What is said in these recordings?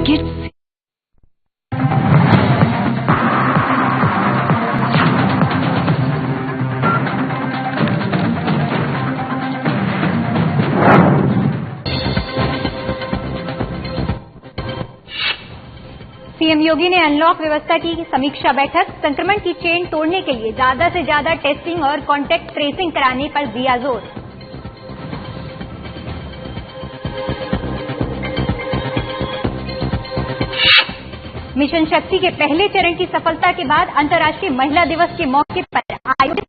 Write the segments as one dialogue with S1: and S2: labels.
S1: Kids.
S2: CM योगी ने unlock व्यवस्था की समीक्षा बैठक, संक्रमण की चेन तोड़ने के लिए ज्यादा से ज्यादा टेस्टिंग और कॉन्टैक्ट ट्रेसिंग कराने पर दिया जोर। मिशन शक्ति के पहले चरण की सफलता के बाद अंतर्राष्ट्रीय महिला दिवस के मौके पर आयोजित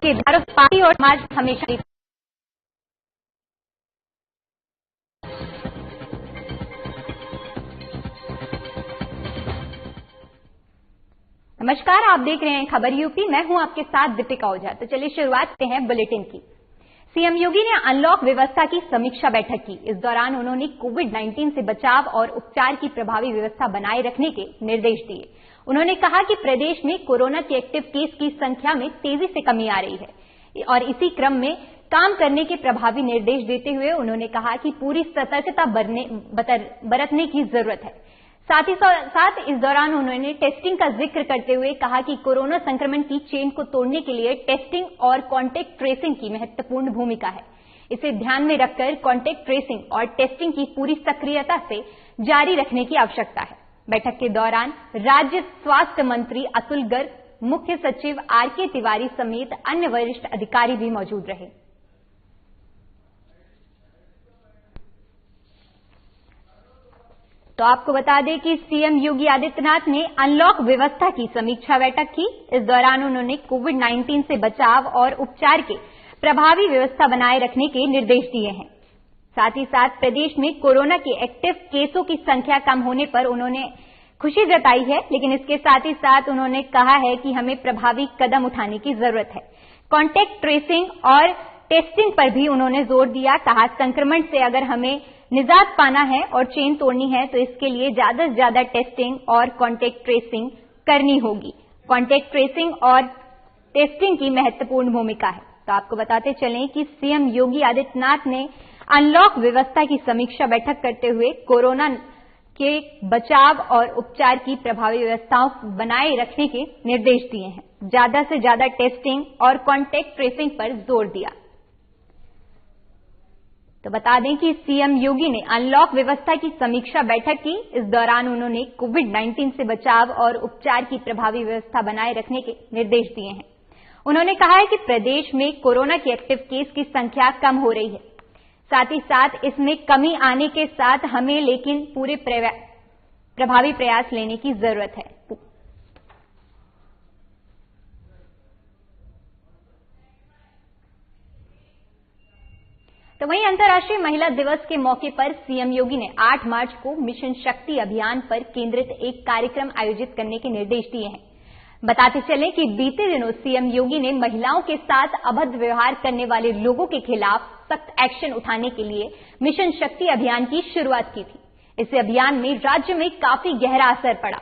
S2: के भारत पार्टी और समाज हमेशा नमस्कार, आप देख रहे हैं खबर यूपी। मैं हूं आपके साथ दीपिका ओझा। तो चलिए शुरुआत करते हैं बुलेटिन की। सीएम योगी ने अनलॉक व्यवस्था की समीक्षा बैठक की। इस दौरान उन्होंने कोविड-19 से बचाव और उपचार की प्रभावी व्यवस्था बनाए रखने के निर्देश दिए। उन्होंने कहा कि प्रदेश में कोरोना के एक्टिव केस की संख्या में तेजी से कमी आ रही है और इसी क्रम में काम करने के प्रभावी निर्देश देते हुए उन्होंने कहा कि पूरी सतर्कता बरतने की जरूरत है। साथ ही साथ इस दौरान उन्होंने टेस्टिंग का जिक्र करते हुए कहा कि कोरोना संक्रमण की चेन को तोड़ने के लिए टेस्टिंग और कॉन्टैक्ट ट्रेसिंग की महत्वपूर्ण भूमिका है। इसे ध्यान में रखकर कॉन्टैक्ट ट्रेसिंग और टेस्टिंग की पूरी सक्रियता से जारी रखने की आवश्यकता है। बैठक के दौरान राज्य स्वास्थ्य मंत्री अतुल गर्ग, मुख्य सचिव आरके तिवारी समेत अन्य वरिष्ठ अधिकारी भी मौजूद रहे। तो आपको बता दें कि सीएम योगी आदित्यनाथ ने अनलॉक व्यवस्था की समीक्षा बैठक की। इस दौरान उन्होंने कोविड-19 से बचाव और उपचार के प्रभावी व्यवस्था बनाए रखने के निर्देश दिए हैं। साथ ही साथ प्रदेश में कोरोना के एक्टिव केसों की संख्या कम होने पर उन्होंने खुशी जताई है, लेकिन इसके साथ ही साथ उन्होंने कहा है कि हमें प्रभावी कदम उठाने की जरूरत है। कॉन्टैक्ट ट्रेसिंग और टेस्टिंग पर भी उन्होंने जोर दिया। कहा, संक्रमण से अगर हमें निजात पाना है और चेन तोड़नी है तो इसके लिए ज्यादा से ज्यादा टेस्टिंग और कॉन्टैक्ट ट्रेसिंग करनी होगी। कॉन्टैक्ट ट्रेसिंग और टेस्टिंग की महत्वपूर्ण भूमिका है। तो आपको बताते चलें कि सीएम योगी आदित्यनाथ ने अनलॉक व्यवस्था की समीक्षा बैठक करते हुए कोरोना के बचाव और उपचार की प्रभावी व्यवस्थाओं बनाए रखने के निर्देश दिए हैं। ज्यादा से ज्यादा टेस्टिंग और कॉन्टैक्ट ट्रेसिंग पर जोर दिया। तो बता दें कि सीएम योगी ने अनलॉक व्यवस्था की समीक्षा बैठक की। इस दौरान उन्होंने कोविड-19 से बचाव और उपचार की प्रभावी व्यवस्था बनाए रखने के निर्देश दिए हैं। उन्होंने कहा है कि प्रदेश में कोरोना के एक्टिव केस की संख्या कम हो रही है। साथ ही साथ इसमें कमी आने के साथ हमें लेकिन पूरे प्रभावी प्रयास लेने की जरूरत है। तो वहीं अंतर्राष्ट्रीय महिला दिवस के मौके पर सीएम योगी ने 8 मार्च को मिशन शक्ति अभियान पर केंद्रित एक कार्यक्रम आयोजित करने के निर्देश दिए हैं। बताते चलें कि बीते दिनों सीएम योगी ने महिलाओं के साथ अभद्र व्यवहार करने वाले लोगों के खिलाफ सख्त एक्शन उठाने के लिए मिशन शक्ति अभियान की शुरुआत की थी। इस अभियान में राज्य में काफी गहरा असर पड़ा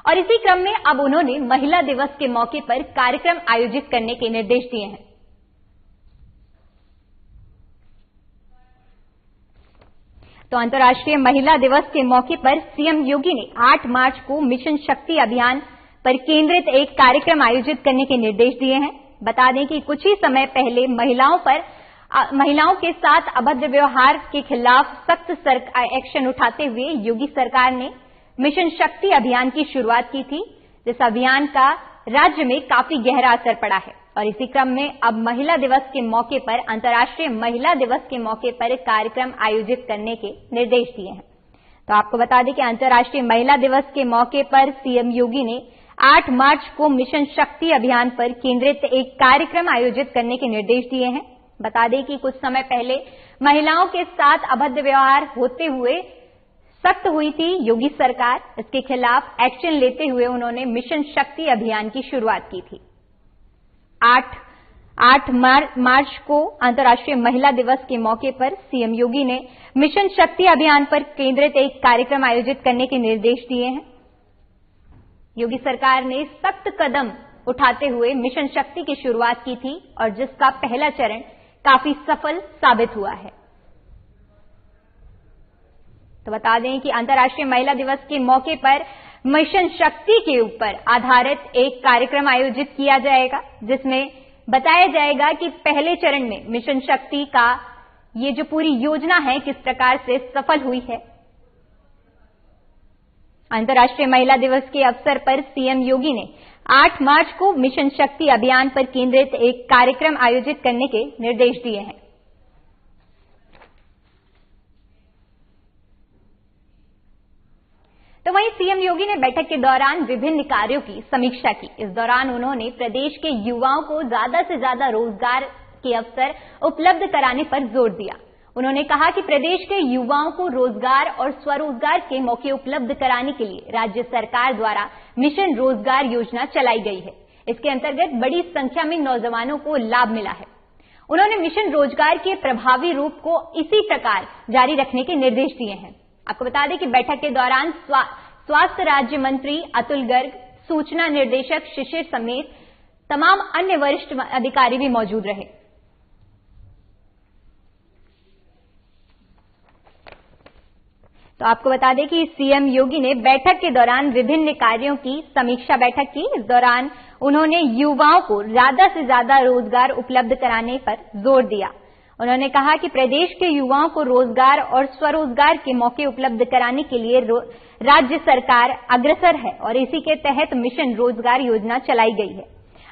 S2: और इसी क्रम में अब उन्होंने महिला दिवस के मौके पर कार्यक्रम आयोजित करने के निर्देश दिए हैं। तो अंतर्राष्ट्रीय महिला दिवस के मौके पर सीएम योगी ने 8 मार्च को मिशन शक्ति अभियान पर केंद्रित एक कार्यक्रम आयोजित करने के निर्देश दिए हैं। बता दें कि कुछ ही समय पहले महिलाओं के साथ अभद्र व्यवहार के खिलाफ सख्त एक्शन उठाते हुए योगी सरकार ने मिशन शक्ति अभियान की शुरुआत की थी, जिस अभियान का राज्य में काफी गहरा असर पड़ा है और इसी क्रम में अब महिला दिवस के मौके पर अंतर्राष्ट्रीय महिला दिवस के मौके पर कार्यक्रम आयोजित करने के निर्देश दिए हैं। तो आपको बता दें कि अंतर्राष्ट्रीय महिला दिवस के मौके पर सीएम योगी ने 8 मार्च को मिशन शक्ति अभियान पर केंद्रित एक कार्यक्रम आयोजित करने के निर्देश दिए हैं। बता दें कि कुछ समय पहले महिलाओं के साथ अभद्र व्यवहार होते हुए सख्त हुई थी योगी सरकार। इसके खिलाफ एक्शन लेते हुए उन्होंने मिशन शक्ति अभियान की शुरुआत की थी। 8 मार्च को अंतर्राष्ट्रीय महिला दिवस के मौके पर सीएम योगी ने मिशन शक्ति अभियान पर केंद्रित एक कार्यक्रम आयोजित करने के निर्देश दिए हैं। योगी सरकार ने सख्त कदम उठाते हुए मिशन शक्ति की शुरुआत की थी और जिसका पहला चरण काफी सफल साबित हुआ है। तो बता दें कि अंतर्राष्ट्रीय महिला दिवस के मौके पर मिशन शक्ति के ऊपर आधारित एक कार्यक्रम आयोजित किया जाएगा, जिसमें बताया जाएगा कि पहले चरण में मिशन शक्ति का ये जो पूरी योजना है किस प्रकार से सफल हुई है। अंतर्राष्ट्रीय महिला दिवस के अवसर पर सीएम योगी ने 8 मार्च को मिशन शक्ति अभियान पर केंद्रित एक कार्यक्रम आयोजित करने के निर्देश दिए हैं। तो वहीं सीएम योगी ने बैठक के दौरान विभिन्न कार्यों की समीक्षा की। इस दौरान उन्होंने प्रदेश के युवाओं को ज्यादा से ज्यादा रोजगार के अवसर उपलब्ध कराने पर जोर दिया। उन्होंने कहा कि प्रदेश के युवाओं को रोजगार और स्वरोजगार के मौके उपलब्ध कराने के लिए राज्य सरकार द्वारा मिशन रोजगार योजना चलाई गई है। इसके अंतर्गत बड़ी संख्या में नौजवानों को लाभ मिला है। उन्होंने मिशन रोजगार के प्रभावी रूप को इसी प्रकार जारी रखने के निर्देश दिए हैं। आपको बता दें कि बैठक के दौरान स्वास्थ्य राज्य मंत्री अतुल गर्ग, सूचना निर्देशक शिशिर समेत तमाम अन्य वरिष्ठ अधिकारी भी मौजूद रहे। तो आपको बता दें कि सीएम योगी ने बैठक के दौरान विभिन्न कार्यों की समीक्षा बैठक की। इस दौरान उन्होंने युवाओं को ज्यादा से ज्यादा रोजगार उपलब्ध कराने पर जोर दिया। उन्होंने कहा कि प्रदेश के युवाओं को रोजगार और स्वरोजगार के मौके उपलब्ध कराने के लिए राज्य सरकार अग्रसर है और इसी के तहत मिशन रोजगार योजना चलाई गई है।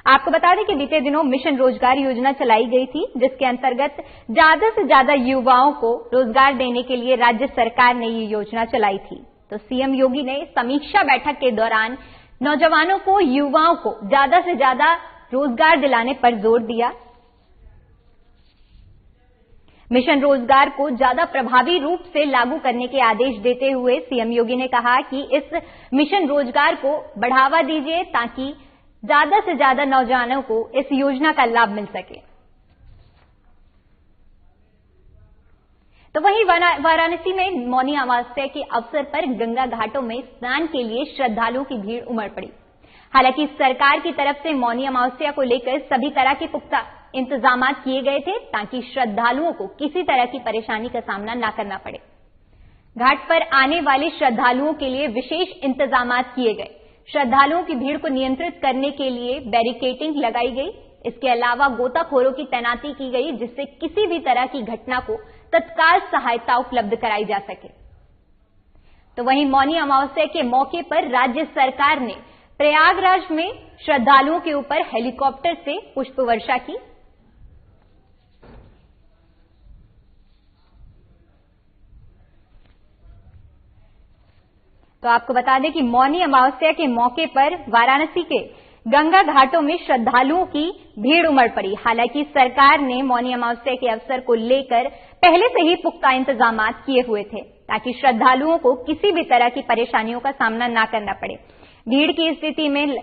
S2: आपको बता दें कि बीते दिनों मिशन रोजगार योजना चलाई गई थी, जिसके अंतर्गत ज्यादा से ज्यादा युवाओं को रोजगार देने के लिए राज्य सरकार ने ये योजना चलाई थी। तो सीएम योगी ने समीक्षा बैठक के दौरान नौजवानों को, युवाओं को ज्यादा से ज्यादा रोजगार दिलाने पर जोर दिया। मिशन रोजगार को ज्यादा प्रभावी रूप से लागू करने के आदेश देते हुए सीएम योगी ने कहा कि इस मिशन रोजगार को बढ़ावा दीजिए ताकि ज्यादा से ज्यादा नौजवानों को इस योजना का लाभ मिल सके। तो वहीं वाराणसी में मौनी अमावस्या के अवसर पर गंगा घाटों में स्नान के लिए श्रद्धालुओं की भीड़ उमड़ पड़ी। हालांकि सरकार की तरफ से मौनी अमावस्या को लेकर सभी तरह के पुख्ता इंतजाम किए गए थे ताकि श्रद्धालुओं को किसी तरह की परेशानी का सामना न करना पड़े। घाट पर आने वाले श्रद्धालुओं के लिए विशेष इंतजाम किए गए। श्रद्धालुओं की भीड़ को नियंत्रित करने के लिए बैरिकेडिंग लगाई गई। इसके अलावा गोताखोरों की तैनाती की गई, जिससे किसी भी तरह की घटना को तत्काल सहायता उपलब्ध कराई जा सके। तो वहीं मौनी अमावस्या के मौके पर राज्य सरकार ने प्रयागराज में श्रद्धालुओं के ऊपर हेलीकॉप्टर से पुष्प वर्षा की। तो आपको बता दें कि मौनी अमावस्या के मौके पर वाराणसी के गंगा घाटों में श्रद्धालुओं की भीड़ उमड़ पड़ी। हालांकि सरकार ने मौनी अमावस्या के अवसर को लेकर पहले से ही पुख्ता इंतजाम किए हुए थे ताकि श्रद्धालुओं को किसी भी तरह की परेशानियों का सामना न करना पड़े। भीड़ की स्थिति में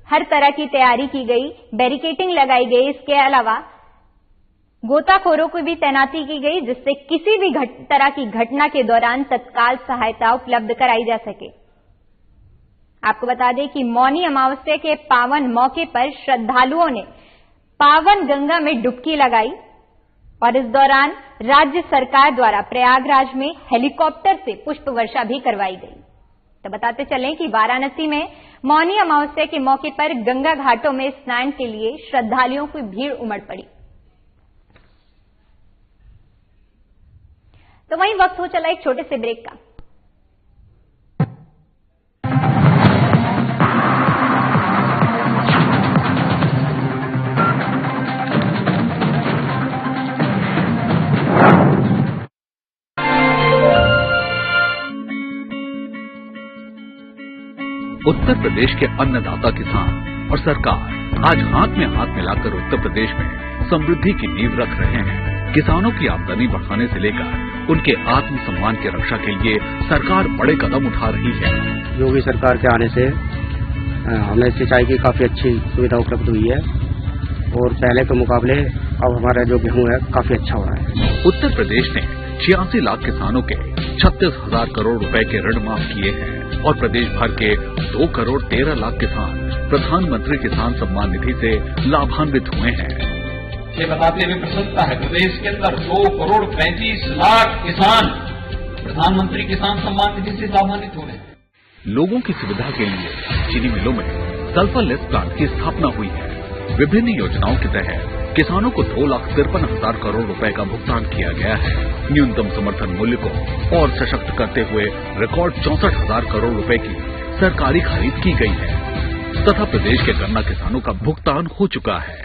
S2: हर तरह की तैयारी की गई, बैरिकेडिंग लगाई गई। इसके अलावा गोताखोरों की भी तैनाती की गई, जिससे किसी भी तरह की घटना के दौरान तत्काल सहायता उपलब्ध कराई जा सके। आपको बता दें कि मौनी अमावस्या के पावन मौके पर श्रद्धालुओं ने पावन गंगा में डुबकी लगाई और इस दौरान राज्य सरकार द्वारा प्रयागराज में हेलीकॉप्टर से पुष्प वर्षा भी करवाई गई। तो बताते चलें कि वाराणसी में मौनी अमावस्या के मौके पर गंगा घाटों में स्नान के लिए श्रद्धालुओं की भीड़ उमड़ पड़ी। तो वहीं वक्त हो चला एक छोटे से ब्रेक का।
S1: उत्तर प्रदेश के अन्नदाता किसान और सरकार आज हाथ में हाथ मिलाकर उत्तर प्रदेश में समृद्धि की नींव रख रहे हैं। किसानों की आमदनी बढ़ाने से लेकर उनके आत्मसम्मान की रक्षा के लिए सरकार बड़े कदम उठा रही है।
S3: योगी सरकार के आने से हमें सिंचाई की काफी अच्छी सुविधा उपलब्ध हुई है और पहले के मुकाबले अब हमारा जो गेहूं है काफी अच्छा हो रहा है।
S1: उत्तर प्रदेश ने 86 लाख किसानों के 36,000 करोड़ रुपए के ऋण माफ किए हैं और प्रदेश भर के 2 करोड़ 13 लाख किसान प्रधानमंत्री किसान सम्मान निधि से लाभान्वित हुए हैं।
S4: ये बताते हुए प्रसन्नता है, प्रदेश के अंदर 2 करोड़ 35 लाख किसान प्रधानमंत्री किसान सम्मान निधि से लाभान्वित हो रहे हैं।
S1: लोगों की सुविधा के लिए चीनी मिलों में सल्फरलेस प्लांट की स्थापना हुई है। विभिन्न योजनाओं के तहत किसानों को 2,53,000 करोड़ रुपए का भुगतान किया गया है। न्यूनतम समर्थन मूल्य को और सशक्त करते हुए रिकॉर्ड 64,000 करोड़ रुपए की सरकारी खरीद की गई है तथा प्रदेश के गन्ना किसानों का भुगतान हो चुका है।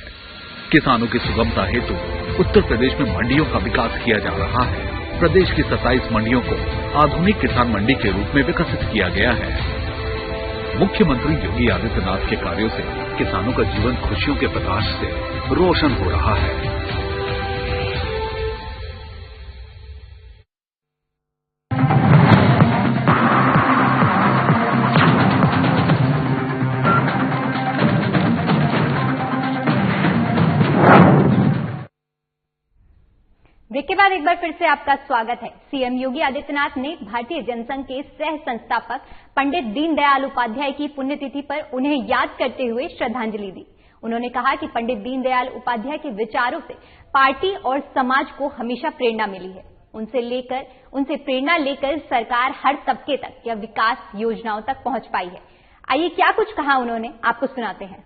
S1: किसानों की सुगमता हेतु उत्तर प्रदेश में मंडियों का विकास किया जा रहा है। प्रदेश की 27 मंडियों को आधुनिक किसान मंडी के रूप में विकसित किया गया है। मुख्यमंत्री योगी आदित्यनाथ के कार्यों से किसानों का जीवन खुशियों के प्रकाश से रोशन हो रहा है।
S2: ब्रेक के बाद एक बार फिर से आपका स्वागत है। सीएम योगी आदित्यनाथ ने भारतीय जनसंघ के सह संस्थापक पंडित दीनदयाल उपाध्याय की पुण्यतिथि पर उन्हें याद करते हुए श्रद्धांजलि दी। उन्होंने कहा कि पंडित दीनदयाल उपाध्याय के विचारों से पार्टी और समाज को हमेशा प्रेरणा मिली है। उनसे प्रेरणा लेकर सरकार हर तबके तक या विकास योजनाओं तक पहुंच पाई है। आइए क्या कुछ कहा उन्होंने, आपको सुनाते हैं।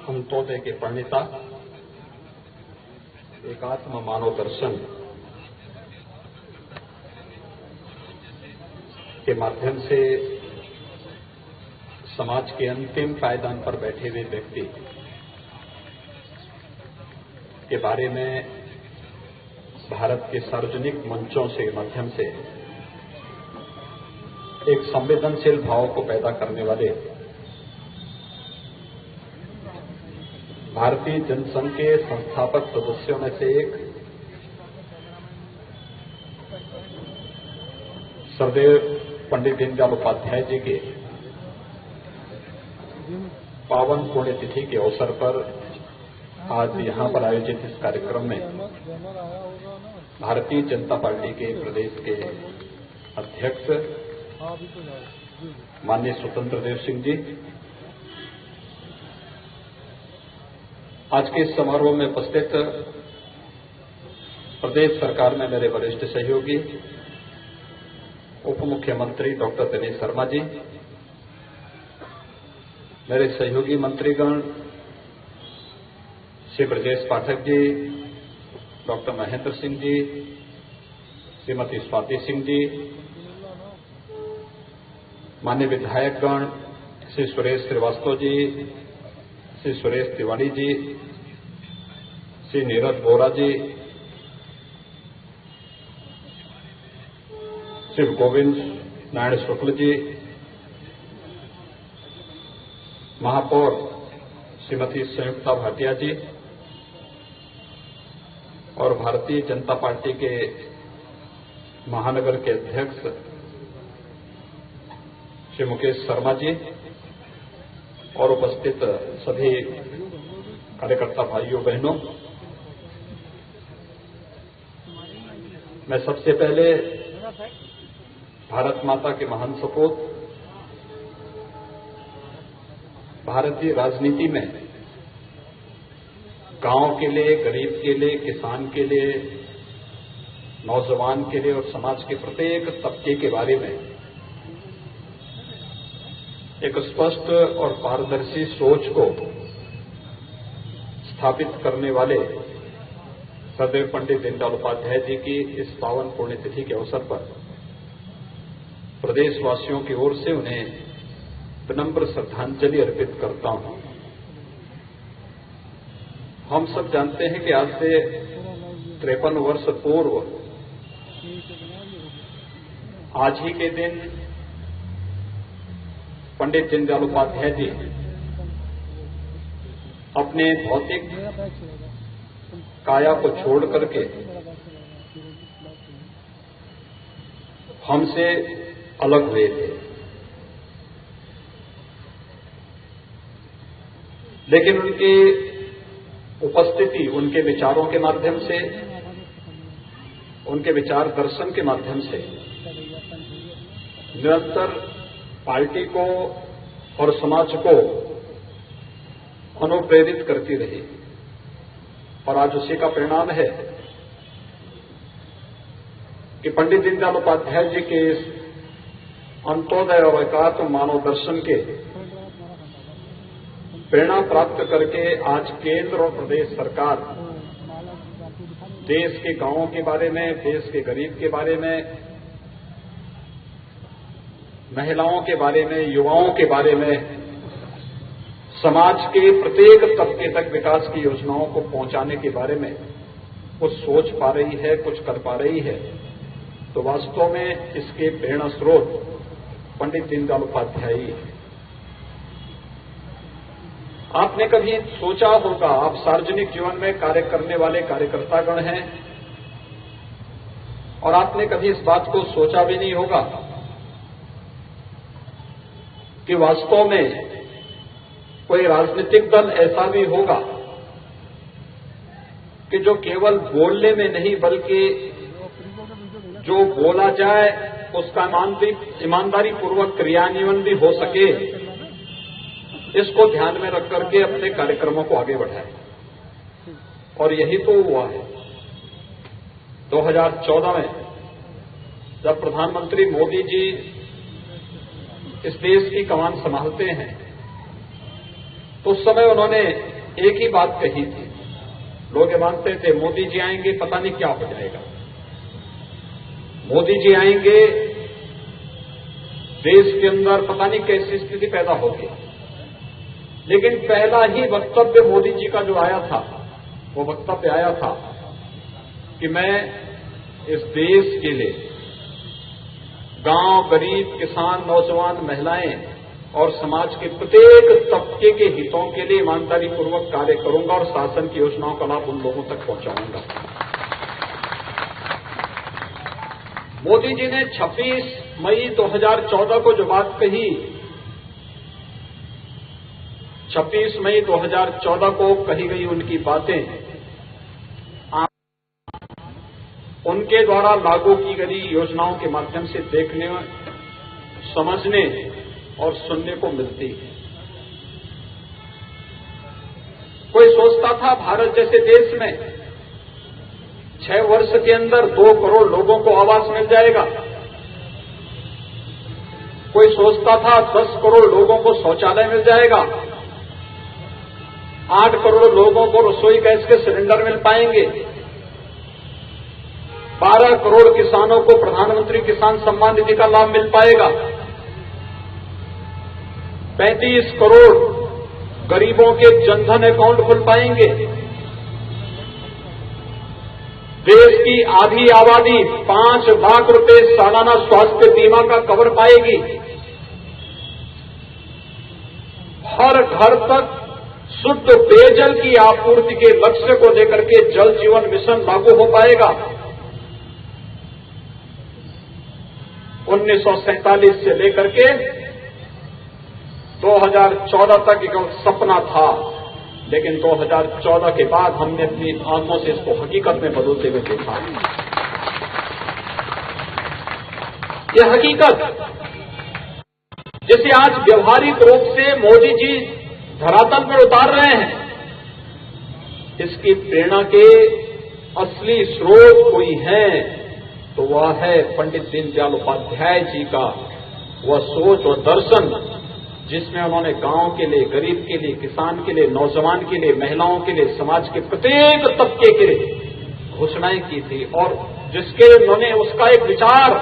S4: हम तोते के प्रणेता एकात्म मानव दर्शन के माध्यम से समाज के अंतिम पायदान पर बैठे हुए व्यक्ति के बारे में भारत के सार्वजनिक मंचों के माध्यम से एक संवेदनशील भाव को पैदा करने वाले भारतीय जनसंघ के संस्थापक सदस्यों में से एक सरदेव पंडित दीनदयाल उपाध्याय जी के पावन पुण्यतिथि के अवसर पर आज यहां पर आयोजित इस कार्यक्रम में भारतीय जनता पार्टी के प्रदेश के अध्यक्ष माननीय स्वतंत्र देव सिंह जी, आज के इस समारोह में उपस्थित प्रदेश सरकार में मेरे वरिष्ठ सहयोगी उप मुख्यमंत्री डॉक्टर दिनेश शर्मा जी, मेरे सहयोगी मंत्रीगण श्री ब्रजेश पाठक जी, डॉक्टर महेंद्र सिंह जी, श्रीमती स्वाति सिंह जी, माननीय विधायकगण श्री सुरेश श्रीवास्तव जी, श्री सुरेश तिवारी जी, श्री नीरज बोरा जी, श्री गोविंद नारायण शुक्ल जी, महापौर श्रीमती संयुक्ता भाटिया जी और भारतीय जनता पार्टी के महानगर के अध्यक्ष श्री मुकेश शर्मा जी और उपस्थित सभी कार्यकर्ता भाइयों बहनों, मैं सबसे पहले भारत माता के महान सपूत भारतीय राजनीति में गांव के लिए, गरीब के लिए, किसान के लिए, नौजवान के लिए और समाज के प्रत्येक तबके के बारे में एक स्पष्ट और पारदर्शी सोच को स्थापित करने वाले सरदेव पंडित दीनदयाल उपाध्याय जी की इस पावन पुण्यतिथि के अवसर पर प्रदेशवासियों की ओर से उन्हें विनम्र श्रद्धांजलि अर्पित करता हूं। हम सब जानते हैं कि आज से 53 वर्ष पूर्व आज ही के दिन पंडित दीनदयाल उपाध्याय जी अपने भौतिक काया को छोड़ करके हमसे अलग हुए थे। लेकिन उनकी उपस्थिति उनके विचारों के माध्यम से, उनके विचार दर्शन के माध्यम से निरंतर पार्टी को और समाज को अनुप्रेरित करती रही और आज उसी का परिणाम है कि पंडित दीनदयाल उपाध्याय जी के इस अंत्योदय और एकात्म मानव दर्शन के प्रेरणा प्राप्त करके आज केंद्र और प्रदेश सरकार देश के गांवों के बारे में, देश के गरीब के बारे में, महिलाओं के बारे में, युवाओं के बारे में, समाज के प्रत्येक तबके तक विकास की योजनाओं को पहुंचाने के बारे में कुछ सोच पा रही है, कुछ कर पा रही है। तो वास्तव में इसके प्रेरणा स्रोत पंडित दीनदयाल उपाध्याय ही है। आपने कभी सोचा होगा, आप सार्वजनिक जीवन में कार्य करने वाले कार्यकर्तागण हैं और आपने कभी इस बात को सोचा भी नहीं होगा कि वास्तव में कोई राजनीतिक दल ऐसा भी होगा कि जो केवल बोलने में नहीं बल्कि जो बोला जाए उसका ईमानदारी पूर्वक क्रियान्वयन भी हो सके, इसको ध्यान में रख करके अपने कार्यक्रमों को आगे बढ़ाए। और यही तो हुआ है। 2014 में जब प्रधानमंत्री मोदी जी इस देश की कमान संभालते हैं तो उस समय उन्होंने एक ही बात कही थी। लोग ये मानते थे मोदी जी आएंगे पता नहीं क्या हो जाएगा, मोदी जी आएंगे देश के अंदर पता नहीं कैसी स्थिति पैदा होगी। लेकिन पहला ही वक्तव्य मोदी जी का जो आया था, वो वक्तव्य आया था कि मैं इस देश के लिए गांव, गरीब, किसान, नौजवान, महिलाएं और समाज के प्रत्येक तबके के हितों के लिए ईमानदारी पूर्वक कार्य करूंगा और शासन की योजनाओं का लाभ उन लोगों तक पहुंचाऊंगा। मोदी जी ने 26 मई 2014 को जो बात कही, 26 मई 2014 को कही गई उनकी बातें उनके द्वारा लागू की गई योजनाओं के माध्यम से देखने, समझने और सुनने को मिलती है। कोई सोचता था भारत जैसे देश में 6 वर्ष के अंदर 2 करोड़ लोगों को आवास मिल जाएगा। कोई सोचता था 10 करोड़ लोगों को शौचालय मिल जाएगा, 8 करोड़ लोगों को रसोई गैस के सिलेंडर मिल पाएंगे, 12 करोड़ किसानों को प्रधानमंत्री किसान सम्मान निधि का लाभ मिल पाएगा, 35 करोड़ गरीबों के जनधन अकाउंट खुल पाएंगे, देश की आधी आबादी 5 लाख रुपए सालाना स्वास्थ्य बीमा का कवर पाएगी, हर घर तक शुद्ध पेयजल की आपूर्ति के लक्ष्य को लेकर के जल जीवन मिशन लागू हो पाएगा। 1947 से लेकर के 2014 तक एक सपना था, लेकिन 2014 के बाद हमने अपनी आंखों से इसको हकीकत में बदलते हुए देखा है। यह हकीकत जिसे आज व्यवहारिक रूप से मोदी जी धरातल पर उतार रहे हैं, इसकी प्रेरणा के असली स्रोत कोई है तो वह है पंडित दीनदयाल उपाध्याय जी का वह सोच और दर्शन, जिसमें उन्होंने गांव के लिए, गरीब के लिए, किसान के लिए, नौजवान के लिए, महिलाओं के लिए, समाज के प्रत्येक तबके के लिए घोषणाएं की थी और जिसके उन्होंने उसका एक विचार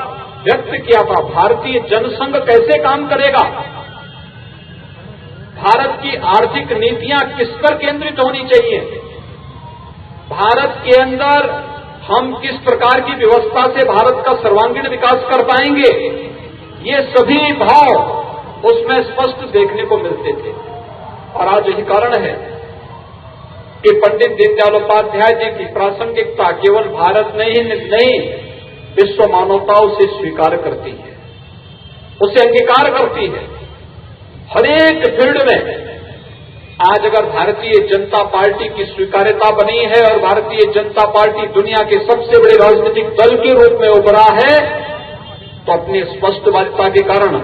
S4: व्यक्त किया था, भारतीय जनसंघ कैसे काम करेगा, भारत की आर्थिक नीतियां किस पर केंद्रित होनी चाहिए, भारत के अंदर हम किस प्रकार की व्यवस्था से भारत का सर्वांगीण विकास कर पाएंगे, ये सभी भाव उसमें स्पष्ट देखने को मिलते थे। और आज यही कारण है कि पंडित दीनदयाल उपाध्याय जी की प्रासंगिकता केवल भारत में ही नहीं, विश्व मानवता उसे स्वीकार करती है, उसे अंगीकार करती है। हर एक फील्ड में आज अगर भारतीय जनता पार्टी की स्वीकार्यता बनी है और भारतीय जनता पार्टी दुनिया के सबसे बड़े राजनीतिक दल के रूप में उभरा है, तो अपनी स्पष्टवादिता के कारण,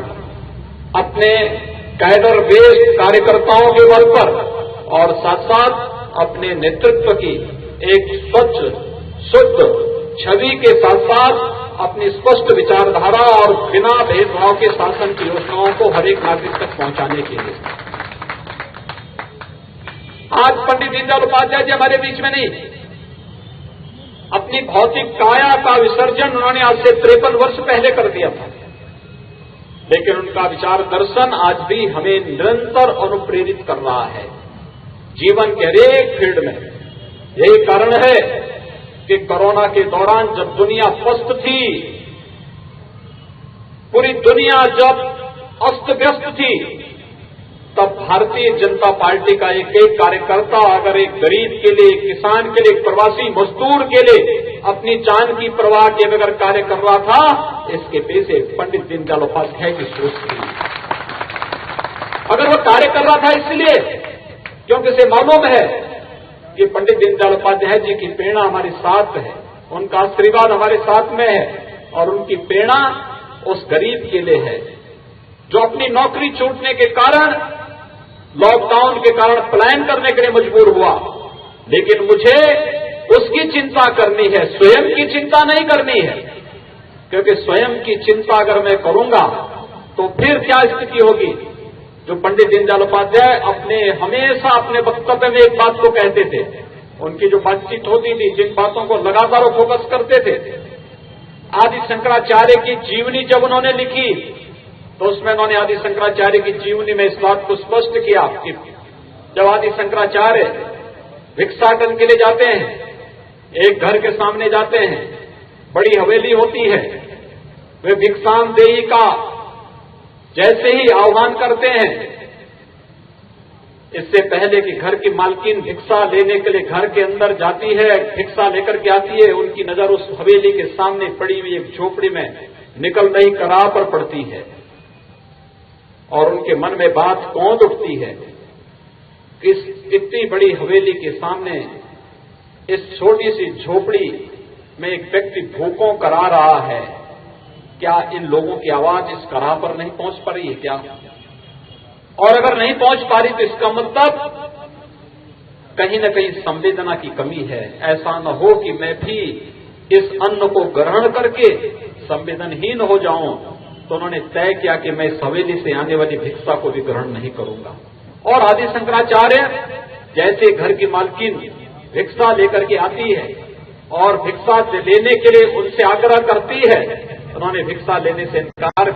S4: अपने कैडर बेस्ड कार्यकर्ताओं के बल पर और साथ साथ अपने नेतृत्व की एक स्वच्छ शुद्ध छवि के साथ साथ अपनी स्पष्ट विचारधारा और बिना भेदभाव के शासन की योजनाओं को हर एक नागरिक तक पहुंचाने के लिए आज पंडित दीनदयाल उपाध्याय जी हमारे बीच में नहीं। अपनी भौतिक काया का विसर्जन उन्होंने आज से 53 वर्ष पहले कर दिया था, लेकिन उनका विचार दर्शन आज भी हमें निरंतर अनुप्रेरित कर रहा है जीवन के हरेक फील्ड में। यही कारण है कि कोरोना के दौरान जब दुनिया पस्त थी, पूरी दुनिया जब अस्त व्यस्त थी, तब भारतीय जनता पार्टी का एक एक कार्यकर्ता अगर एक गरीब के लिए, एक किसान के लिए, एक प्रवासी मजदूर के लिए अपनी जान की परवाह किए बगैर कार्य कर रहा था, इसके पीछे पंडित दीनदयाल उपाध्याय की सोच थी। अगर वह कार्य कर रहा था इसलिए क्योंकि उसे मालूम है कि पंडित दीनदयाल उपाध्याय जी की प्रेरणा हमारे साथ है, उनका आशीर्वाद हमारे साथ में है, और उनकी प्रेरणा उस गरीब के लिए है जो अपनी नौकरी छूटने के कारण, लॉकडाउन के कारण पलायन करने के लिए मजबूर हुआ। लेकिन मुझे उसकी चिंता करनी है, स्वयं की चिंता नहीं करनी है, क्योंकि स्वयं की चिंता अगर मैं करूंगा तो फिर क्या स्थिति होगी। जो पंडित दीनदयाल उपाध्याय हमेशा अपने वक्तव्य में एक बात को कहते थे, उनकी जो बातचीत होती थी, जिन बातों को लगातार वो फोकस करते थे, आदि शंकराचार्य की जीवनी जब उन्होंने लिखी तो उसमें उन्होंने आदि शंकराचार्य की जीवनी में इस बात को स्पष्ट किया कि जब आदि शंकराचार्य भिक्षाटन के लिए जाते हैं, एक घर के सामने जाते हैं, बड़ी हवेली होती है, वे भिक्षाम देही का जैसे ही आह्वान करते हैं, इससे पहले कि घर की मालकिन भिक्षा लेने के लिए घर के अंदर जाती है, भिक्षा लेकर के आती है, उनकी नजर उस हवेली के सामने पड़ी हुई एक झोपड़ी में निकल रही कराह पर पड़ती है, और उनके मन में बात कौंध उठती है कि इस इतनी बड़ी हवेली के सामने, इस छोटी सी झोपड़ी में एक व्यक्ति भूखों करा रहा है, क्या इन लोगों की आवाज इस कराह पर नहीं पहुंच पा रही है क्या? और अगर नहीं पहुंच पा रही तो इसका मतलब कहीं न कहीं संवेदना की कमी है। ऐसा न हो कि मैं भी इस अन्न को ग्रहण करके संवेदनहीन हो जाऊं। तो उन्होंने तय किया कि मैं इस हवेली से आने वाली भिक्षा को भी ग्रहण नहीं करूंगा। और आदि शंकराचार्य जैसे घर की मालकिन भिक्षा लेकर के आती है और भिक्षा लेने के लिए उनसे आग्रह करती है, उन्होंने भिक्षा लेने से इनकार